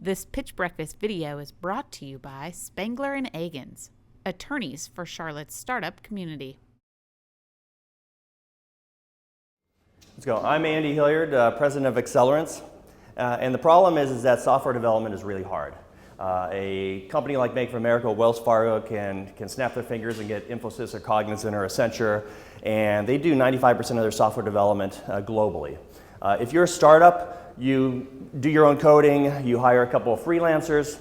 This Pitch Breakfast video is brought to you by Spangler and Agins, attorneys for Charlotte's startup community. Let's go. I'm Andy Hilliard, president of Accelerance, and the problem is that software development is really hard. A company like Bank of America, Wells Fargo can snap their fingers and get Infosys or Cognizant or Accenture, and they do 95% of their software development globally. If you're a startup, you do your own coding, you hire a couple of freelancers,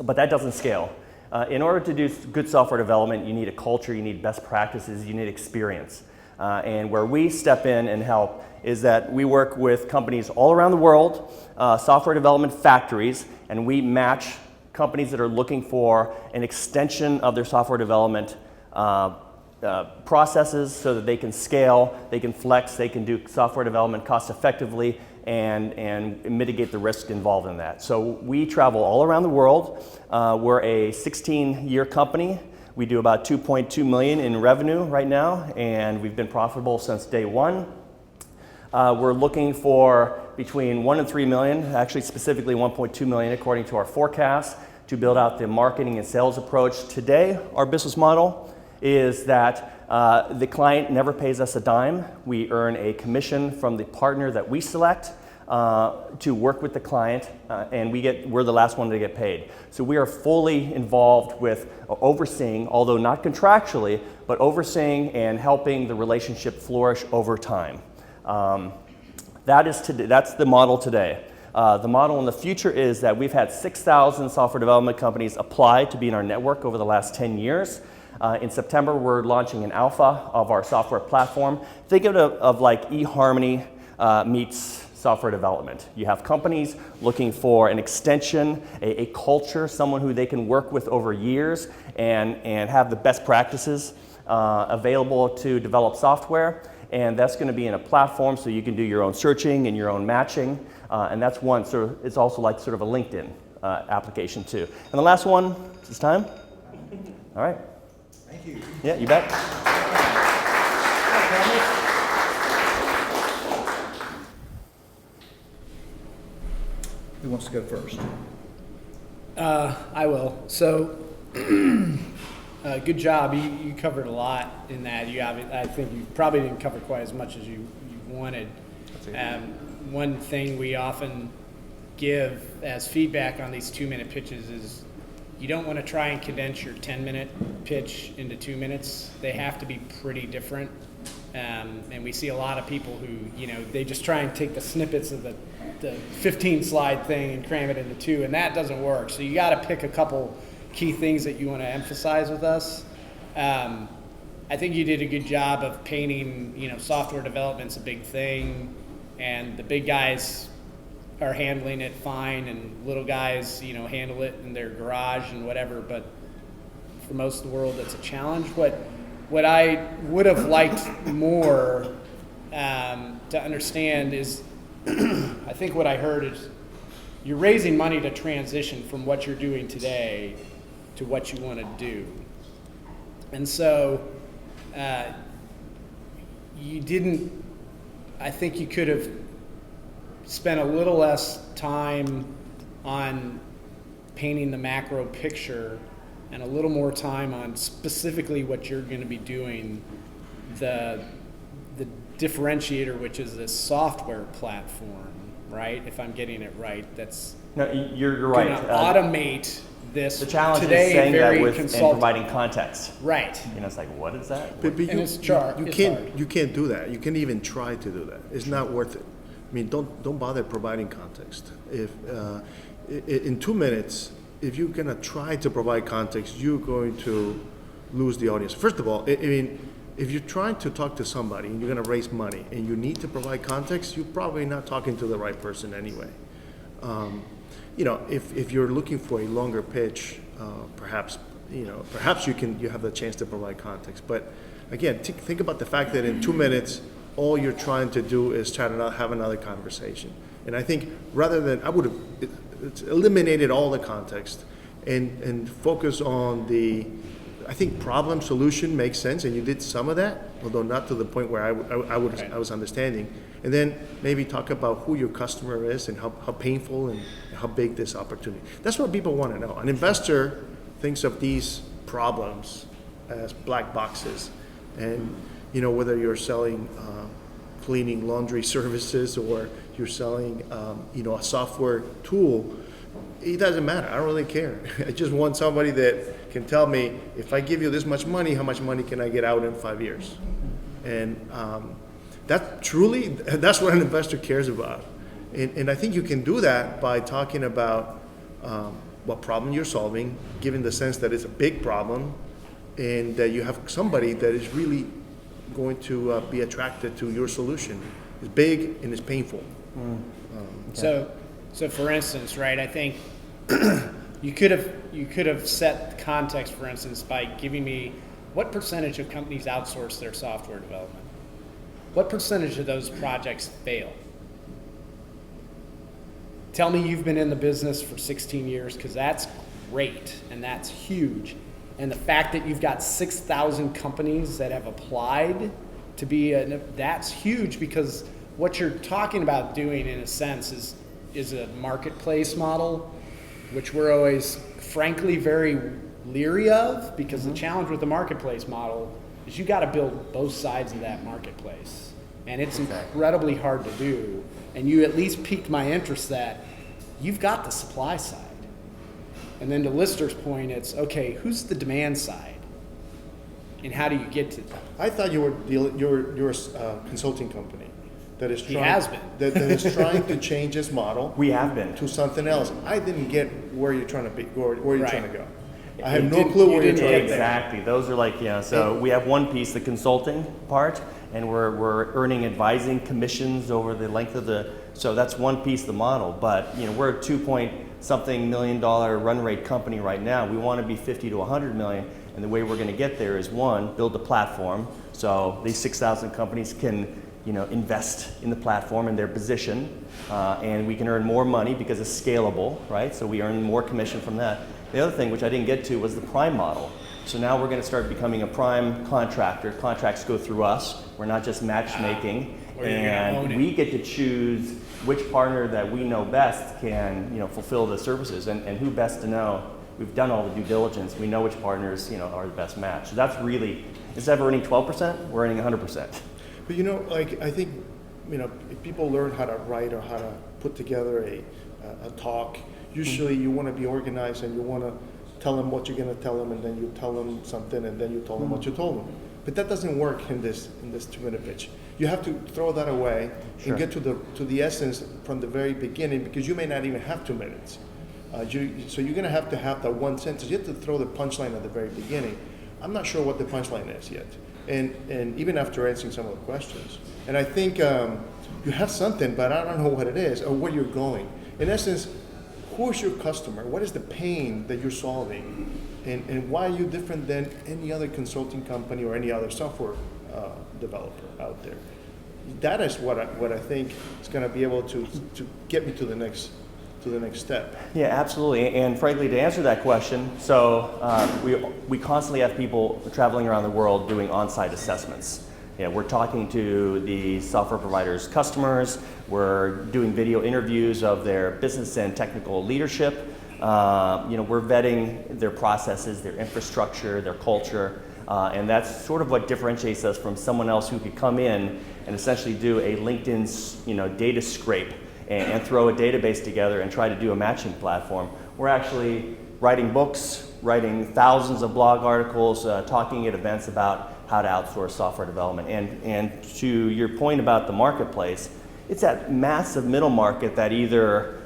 but that doesn't scale. In order to do good software development, you need a culture, you need best practices, you need experience. And where we step in and help is that we work with companies all around the world, software development factories, and we match companies that are looking for an extension of their software development processes so that they can scale, they can flex, they can do software development cost effectively and mitigate the risk involved in that. So we travel all around the world. We're a 16-year company. We do about 2.2 million in revenue right now, and we've been profitable since day one. We're looking for between 1 and 3 million, actually specifically 1.2 million according to our forecast, to build out the marketing and sales approach. Today, our business model is that the client never pays us a dime. We earn a commission from the partner that we select to work with the client, and we're the last one to get paid. So we are fully involved with overseeing, although not contractually, but overseeing and helping the relationship flourish over time. That's the model today. The model in the future is that we've had 6,000 software development companies apply to be in our network over the last 10 years. In September, we're launching an alpha of our software platform. Think of it of like eHarmony meets software development. You have companies looking for an extension, a culture, someone who they can work with over years and have the best practices available to develop software. And that's going to be in a platform so you can do your own searching and your own matching. And that's one, so it's also like sort of a LinkedIn application too. And the last one, is this time? All right. Thank you. Yeah, you bet. Who wants to go first? I will. So, good job. You covered a lot in that. I think you probably didn't cover quite as much as you wanted. One thing we often give as feedback on these 2-minute pitches is you don't want to try and condense your 10-minute pitch into 2 minutes. They have to be pretty different. And we see a lot of people who, they just try and take the snippets of the 15-slide thing and cram it into 2, and that doesn't work. So you got to pick a couple key things that you want to emphasize with us. I think you did a good job of painting, software development's a big thing, and the big guys are handling it fine, and little guys, handle it in their garage and whatever, but for most of the world, that's a challenge. What I would have liked more to understand is, I think what I heard is you're raising money to transition from what you're doing today to what you want to do. And so I think you could have spent a little less time on painting the macro picture and a little more time on specifically what you're going to be doing, the differentiator, which is this software platform, right? If I'm getting it right, that's you're right. Automate this. The challenge today is saying that with and providing context. Right. It's like, what is that? But you can't do that. You can't even try to do that. It's not worth it. I mean, don't bother providing context. If in 2 minutes, if you're gonna try to provide context, you're going to lose the audience. First of all, I mean, if you're trying to talk to somebody and you're gonna raise money and you need to provide context, you're probably not talking to the right person anyway. If you're looking for a longer pitch, perhaps you have the chance to provide context. But again, think about the fact that in 2 minutes, all you're trying to do is try to have another conversation. And I think rather than, I would have eliminated all the context and focus on the I think problem solution makes sense, and you did some of that, although not to the point where I was understanding. And then maybe talk about who your customer is and how painful and how big this opportunity. That's what people want to know. An investor thinks of these problems as black boxes, and whether you're selling cleaning laundry services or you're selling a software tool, it doesn't matter. I don't really care. I just want somebody that can tell me, if I give you this much money, how much money can I get out in 5 years? And that's what an investor cares about. And I think you can do that by talking about what problem you're solving, given the sense that it's a big problem, and that you have somebody that is really going to be attracted to your solution. It's big and it's painful. So for instance, right, I think you could have set the context, for instance, by giving me what percentage of companies outsource their software development? What percentage of those projects fail? Tell me you've been in the business for 16 years, because that's great and that's huge. And the fact that you've got 6,000 companies that have applied to be that's huge, because what you're talking about doing, in a sense, is a marketplace model, which we're always, frankly, very leery of, because the challenge with the marketplace model is you got to build both sides of that marketplace, and it's incredibly hard to do. And you at least piqued my interest that you've got the supply side, and then to Lister's point, it's okay, who's the demand side, and how do you get to that? I thought you're a consulting company that is trying. He has been. that is trying to change its model. We have been. To something else. I didn't get where you're trying to be, where you're trying to go. I have You no didn't- clue you where you're didn't trying get to there. go. Exactly. Those are like, so we have one piece, the consulting part, and we're earning advising commissions over the length of so that's one piece of the model. But we're a 2-point-something million dollar run rate company right now. We want to be 50 to 100 million, and the way we're going to get there is, one, build a platform so these 6,000 companies can invest in the platform and their position, and we can earn more money because it's scalable, right? So we earn more commission from that. The other thing, which I didn't get to, was the prime model. So now we're going to start becoming a prime contractor. Contracts go through us. We're not just matchmaking, and we get to choose which partner that we know best can fulfill the services, and who best to know. We've done all the due diligence. We know which partners are the best match. So that's really, instead of earning 12%, we're earning 100%. But I think, if people learn how to write or how to put together a talk, usually you want to be organized and you want to tell them what you're going to tell them, and then you tell them something, and then you tell them what you told them. But that doesn't work in this 2-minute pitch. You have to throw that away and get to the essence from the very beginning, because you may not even have 2 minutes. So you're going to have that one sentence. You have to throw the punchline at the very beginning. I'm not sure what the punchline is yet. And even after answering some of the questions. And I think you have something, but I don't know what it is or where you're going. In essence, who's your customer? What is the pain that you're solving? And why are you different than any other consulting company or any other software developer out there? That is what I think is going to be able to get me to the next step. Yeah, absolutely. And frankly, to answer that question, so we constantly have people traveling around the world doing on-site assessments. We're talking to the software providers' customers. We're doing video interviews of their business and technical leadership. We're vetting their processes, their infrastructure, their culture, and that's sort of what differentiates us from someone else who could come in and essentially do a LinkedIn, data scrape and throw a database together and try to do a matching platform. We're actually writing books, writing thousands of blog articles, talking at events about how to outsource software development. And to your point about the marketplace, it's that massive middle market that either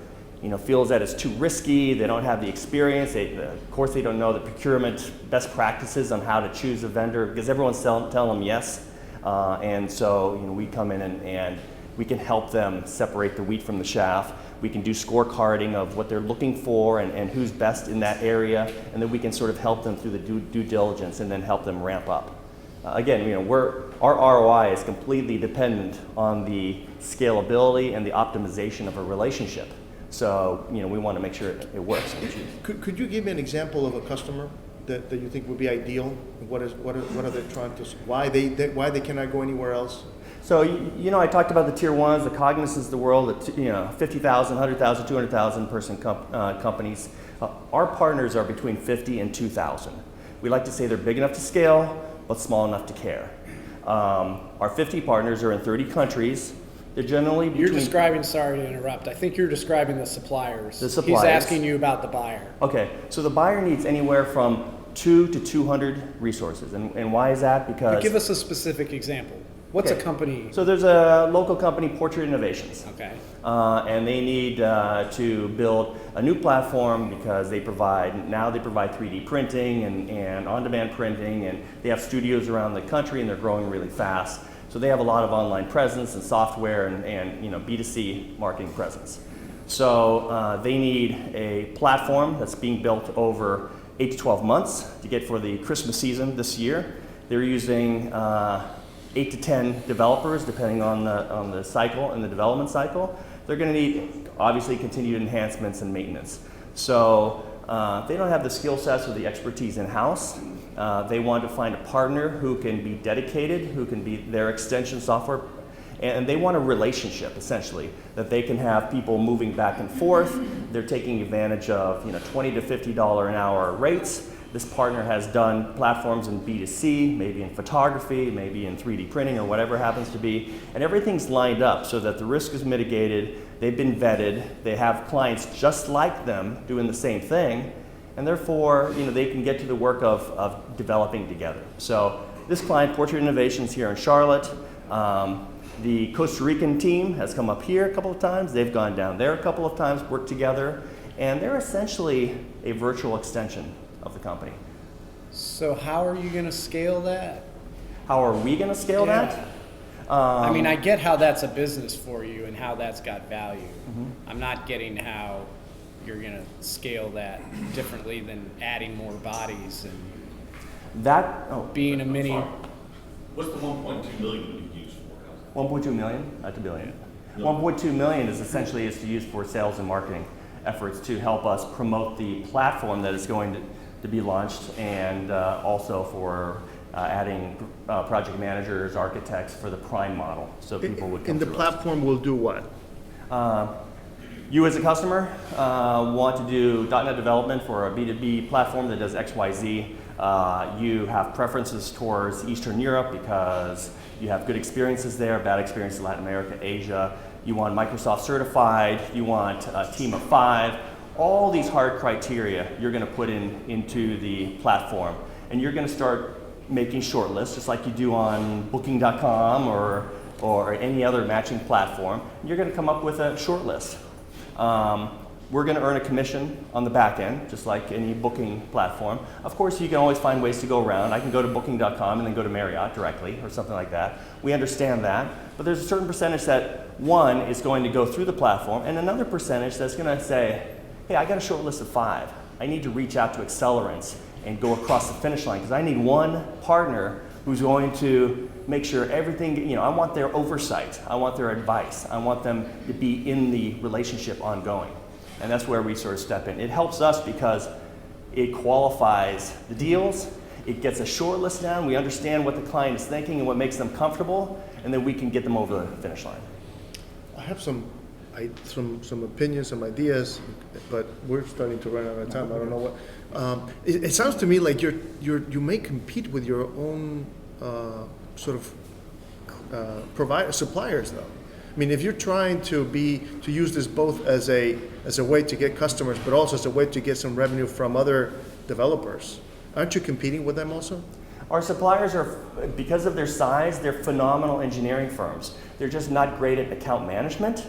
feels that it's too risky, they don't have the experience, of course they don't know the procurement best practices on how to choose a vendor, because everyone's telling them yes. And so we come in and we can help them separate the wheat from the chaff. We can do scorecarding of what they're looking for and who's best in that area, and then we can sort of help them through the due diligence and then help them ramp up. Again, our ROI is completely dependent on the scalability and the optimization of a relationship. So we want to make sure it works. Could you give me an example of a customer that you think would be ideal? What are they trying to? Why they cannot go anywhere else? So, I talked about the tier ones, the Cognizants of the world, the 50,000, 100,000, 200,000 person companies. Our partners are between 50 and 2,000. We like to say they're big enough to scale, but small enough to care. Our 50 partners are in 30 countries. They're generally between... You're describing, sorry to interrupt, I think you're describing the suppliers. The suppliers. He's asking you about the buyer. Okay, so the buyer needs anywhere from 2 to 200 resources. And why is that? Because... But give us a specific example. What's a company? So there's a local company, Portrait Innovations. Okay. And they need to build a new platform because they provide 3D printing and on-demand printing, and they have studios around the country and they're growing really fast. So they have a lot of online presence and software and B2C marketing presence. So they need a platform that's being built over 8 to 12 months to get for the Christmas season this year. They're using 8 to 10 developers, depending on the cycle and the development cycle. They're going to need, obviously, continued enhancements and maintenance. So they don't have the skill sets or the expertise in-house. They want to find a partner who can be dedicated, who can be their extension software, and they want a relationship, essentially, that they can have people moving back and forth. They're taking advantage of $20 to $50 an hour rates. This partner has done platforms in B2C, maybe in photography, maybe in 3D printing or whatever it happens to be, and everything's lined up so that the risk is mitigated, they've been vetted, they have clients just like them doing the same thing, and therefore they can get to the work of developing together. So this client, Portrait Innovations here in Charlotte, the Costa Rican team has come up here a couple of times, they've gone down there a couple of times, worked together, and they're essentially a virtual extension of the company. So how are you going to scale that? How are we going to scale that? I mean, I get how that's a business for you and how that's got value. Mm-hmm. I'm not getting how you're going to scale that differently than adding more bodies and being a mini. What's the 1.2 million you use for? 1.2 million? Not $1 billion. 1.2 million is essentially to use for sales and marketing efforts to help us promote the platform that is going to be launched, and also for adding project managers, architects for the prime model, so people would come And the through platform will do what? You as a customer want to do .NET development for a B2B platform that does XYZ. You have preferences towards Eastern Europe because you have good experiences there, bad experiences in Latin America, Asia. You want Microsoft certified, you want a team of 5. All these hard criteria you're going to put into the platform. And you're going to start making shortlists, just like you do on Booking.com or any other matching platform. You're going to come up with a shortlist. We're going to earn a commission on the back end, just like any booking platform. Of course, you can always find ways to go around. I can go to Booking.com and then go to Marriott directly or something like that. We understand that. But there's a certain percentage that one is going to go through the platform, and another percentage that's going to say, hey, I got a short list of 5. I need to reach out to Accelerance and go across the finish line because I need one partner who's going to make sure everything, I want their oversight. I want their advice. I want them to be in the relationship ongoing. And that's where we sort of step in. It helps us because it qualifies the deals, it gets a short list down, we understand what the client is thinking and what makes them comfortable, and then we can get them over the finish line. I have some opinions, some ideas, but we're starting to run out of time. I don't know what. It sounds to me like you may compete with your own suppliers, though. I mean, if you're trying to use this both as a way to get customers, but also as a way to get some revenue from other developers, aren't you competing with them also? Our suppliers are, because of their size, they're phenomenal engineering firms. They're just not great at account management.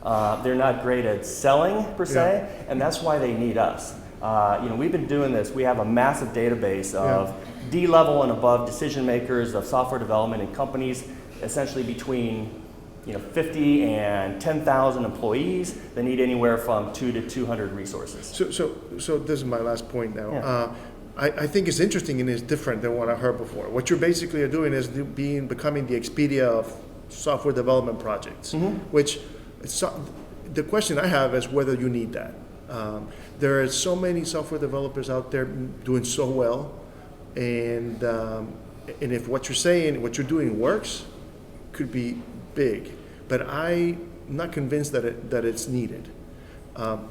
They're not great at selling per se, and that's why they need us. We've been doing this. We have a massive database of D-level and above decision makers of software development in companies, essentially between 50 and 10,000 employees. They need anywhere from 2 to 200 resources. So this is my last point now. Yeah. I think it's interesting and it's different than what I heard before. What you're basically doing is becoming the Expedia of software development projects, which the question I have is whether you need that. There are so many software developers out there doing so well, and if what you're saying, what you're doing works, could be big. But I'm not convinced that it's needed. I'm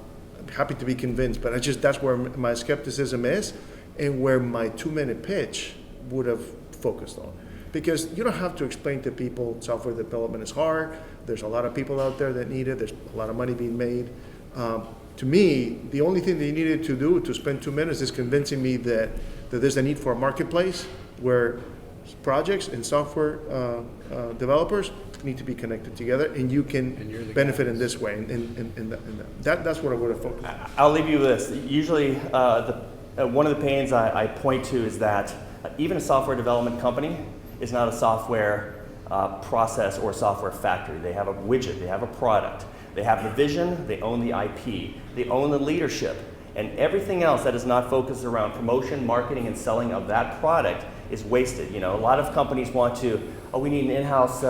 happy to be convinced, but that's where my skepticism is, and where my 2-minute pitch would have focused on. Because you don't have to explain to people software development is hard. There's a lot of people out there that need it. There's a lot of money being made. To me, the only thing they needed to do to spend 2 minutes is convincing me that there's a need for a marketplace where projects and software developers need to be connected together, and you can benefit in this way. And that's what I would have focused on. I'll leave you with this. Usually, one of the pains I point to is that even a software development company is not a software process or software factory. They have a widget, they have a product, they have the vision, they own the IP, they own the leadership, and everything else that is not focused around promotion, marketing, and selling of that product is wasted. You know, a lot of companies want to, we need an in-house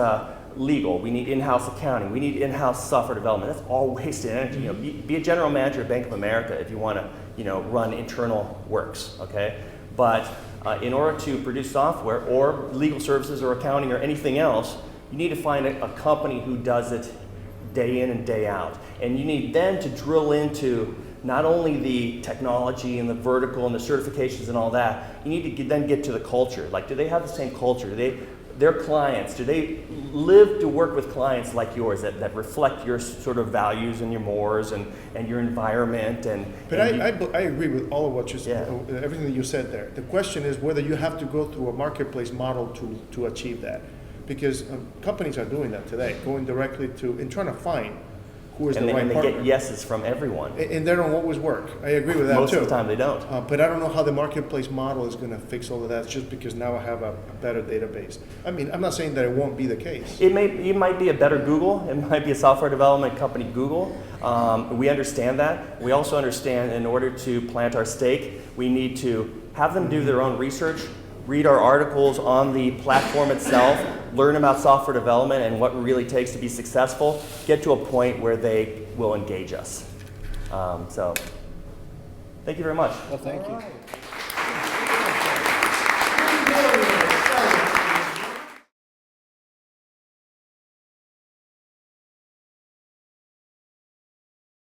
legal, we need in-house accounting, we need in-house software development. That's all wasted energy. You know, be a general manager at Bank of America if you want to, run internal works, okay? But in order to produce software or legal services or accounting or anything else, you need to find a company who does it day in and day out. And you need then to drill into not only the technology and the vertical and the certifications and all that, you need to then get to the culture. Like, do they have the same culture? Their clients, do they live to work with clients like yours that reflect your sort of values and your mores and your environment? But I agree with all of what you said, everything that you said there. The question is whether you have to go through a marketplace model to achieve that. Because companies are doing that today, going directly to, and trying to find who is the right partner. And they get yeses from everyone. And they don't always work. I agree with that Most too. of the time they don't. But I don't know how the marketplace model is going to fix all of that just because now I have a better database. I mean, I'm not saying that it won't be the case. It might be a better Google. It might be a software development company Google. We understand that. We also understand in order to plant our stake, we need to have them do their own research, read our articles on the platform itself, learn about software development and what it really takes to be successful, get to a point where they will engage us. So, thank you very much. Well, thank you.